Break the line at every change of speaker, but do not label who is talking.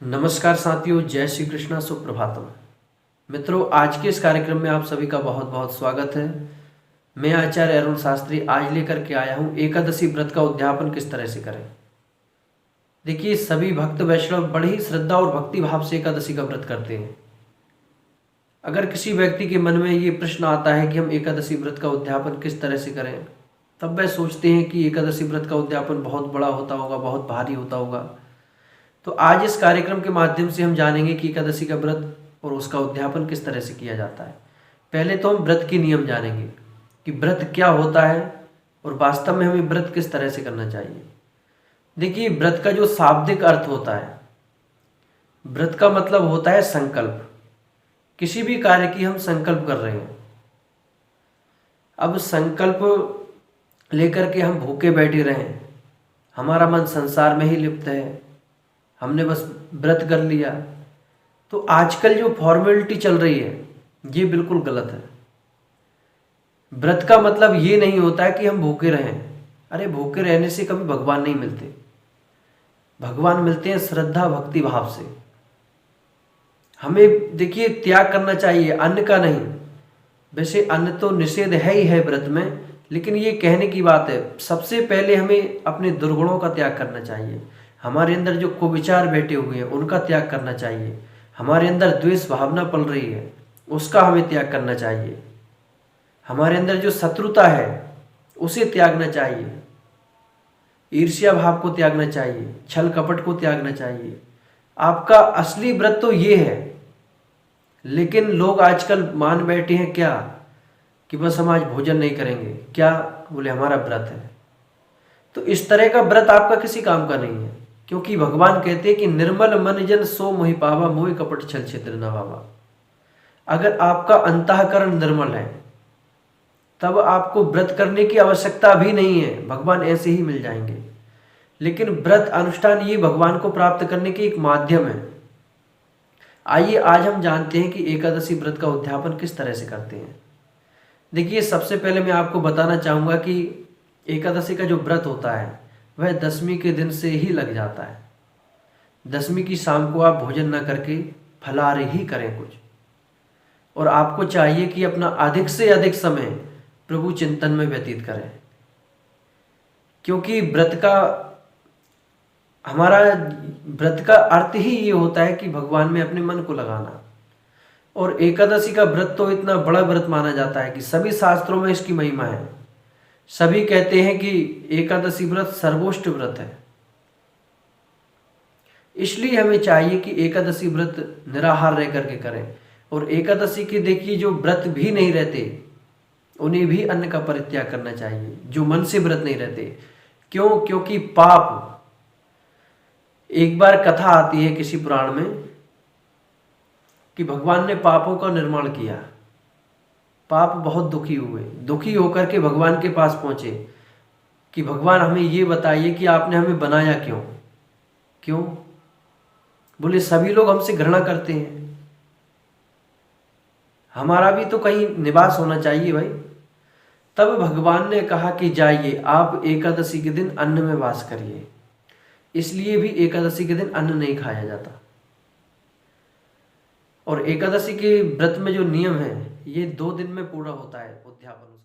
नमस्कार साथियों, जय श्री कृष्णा, सुप्रभातम। मित्रों, आज के इस कार्यक्रम में आप सभी का बहुत बहुत स्वागत है। मैं आचार्य अरुण शास्त्री आज लेकर के आया हूँ एकादशी व्रत का उद्यापन किस तरह से करें। देखिए, सभी भक्त वैष्णव बड़ी ही श्रद्धा और भक्ति भाव से एकादशी का व्रत करते हैं। अगर किसी व्यक्ति के मन में ये प्रश्न आता है कि हम एकादशी व्रत का उद्यापन किस तरह से करें, तब वह सोचते हैं कि एकादशी व्रत का उद्यापन बहुत बड़ा होता होगा, बहुत भारी होता होगा। तो आज इस कार्यक्रम के माध्यम से हम जानेंगे कि एकादशी का व्रत और उसका उद्यापन किस तरह से किया जाता है। पहले तो हम व्रत के नियम जानेंगे कि व्रत क्या होता है और वास्तव में हमें व्रत किस तरह से करना चाहिए। देखिए, व्रत का जो शाब्दिक अर्थ होता है, व्रत का मतलब होता है संकल्प। किसी भी कार्य की हम संकल्प कर रहे हैं। अब संकल्प लेकर के हम भूखे बैठे रहें, हमारा मन संसार में ही लिप्त है, हमने बस व्रत कर लिया, तो आजकल जो फॉर्मेलिटी चल रही है ये बिल्कुल गलत है। व्रत का मतलब ये नहीं होता है कि हम भूखे रहें। अरे, भूखे रहने से कभी भगवान नहीं मिलते। भगवान मिलते हैं श्रद्धा भक्ति भाव से। हमें देखिए त्याग करना चाहिए, अन्न का नहीं। वैसे अन्न तो निषेध है ही है व्रत में, लेकिन ये कहने की बात है, सबसे पहले हमें अपने दुर्गुणों का त्याग करना चाहिए। हमारे अंदर जो कुविचार बैठे हुए हैं उनका त्याग करना चाहिए। हमारे अंदर द्वेष भावना पल रही है उसका हमें त्याग करना चाहिए। हमारे अंदर जो शत्रुता है उसे त्यागना चाहिए। ईर्ष्या भाव को त्यागना चाहिए, छल कपट को त्यागना चाहिए। आपका असली व्रत तो ये है। लेकिन लोग आजकल मान बैठे हैं क्या कि बस हम आज भोजन नहीं करेंगे, क्या बोले हमारा व्रत है। तो इस तरह का व्रत आपका किसी काम का नहीं है, क्योंकि भगवान कहते हैं कि निर्मल मन जन सो मोहि पावा, मोहि कपट छल छिद्र न भावा। अगर आपका अंतःकरण निर्मल है तब आपको व्रत करने की आवश्यकता भी नहीं है, भगवान ऐसे ही मिल जाएंगे। लेकिन व्रत अनुष्ठान ये भगवान को प्राप्त करने के एक माध्यम है। आइए आज हम जानते हैं कि एकादशी व्रत का उद्यापन किस तरह से करते हैं। देखिए, सबसे पहले मैं आपको बताना चाहूँगा कि एकादशी का जो व्रत होता है वह दशमी के दिन से ही लग जाता है। दशमी की शाम को आप भोजन न करके फलाहार ही करें कुछ, और आपको चाहिए कि अपना अधिक से अधिक समय प्रभु चिंतन में व्यतीत करें। क्योंकि हमारा व्रत का अर्थ ही ये होता है कि भगवान में अपने मन को लगाना। और एकादशी का व्रत तो इतना बड़ा व्रत माना जाता है कि सभी शास्त्रों में इसकी महिमा है। सभी कहते हैं कि एकादशी व्रत सर्वोच्च व्रत है। इसलिए हमें चाहिए कि एकादशी व्रत निराहार रह करके करें। और एकादशी के देखिए जो व्रत भी नहीं रहते उन्हें भी अन्न का परित्याग करना चाहिए, जो मन से व्रत नहीं रहते। क्यों? क्योंकि पाप, एक बार कथा आती है किसी पुराण में कि भगवान ने पापों का निर्माण किया। पाप बहुत दुखी हुए, दुखी होकर के भगवान के पास पहुंचे कि भगवान हमें ये बताइए कि आपने हमें बनाया क्यों। क्यों? बोले सभी लोग हमसे घृणा करते हैं, हमारा भी तो कहीं निवास होना चाहिए भाई। तब भगवान ने कहा कि जाइए आप एकादशी के दिन अन्न में वास करिए। इसलिए भी एकादशी के दिन अन्न नहीं खाया जाता। और एकादशी के व्रत में जो नियम है ये 2 दिन में पूरा होता है उद्यापन।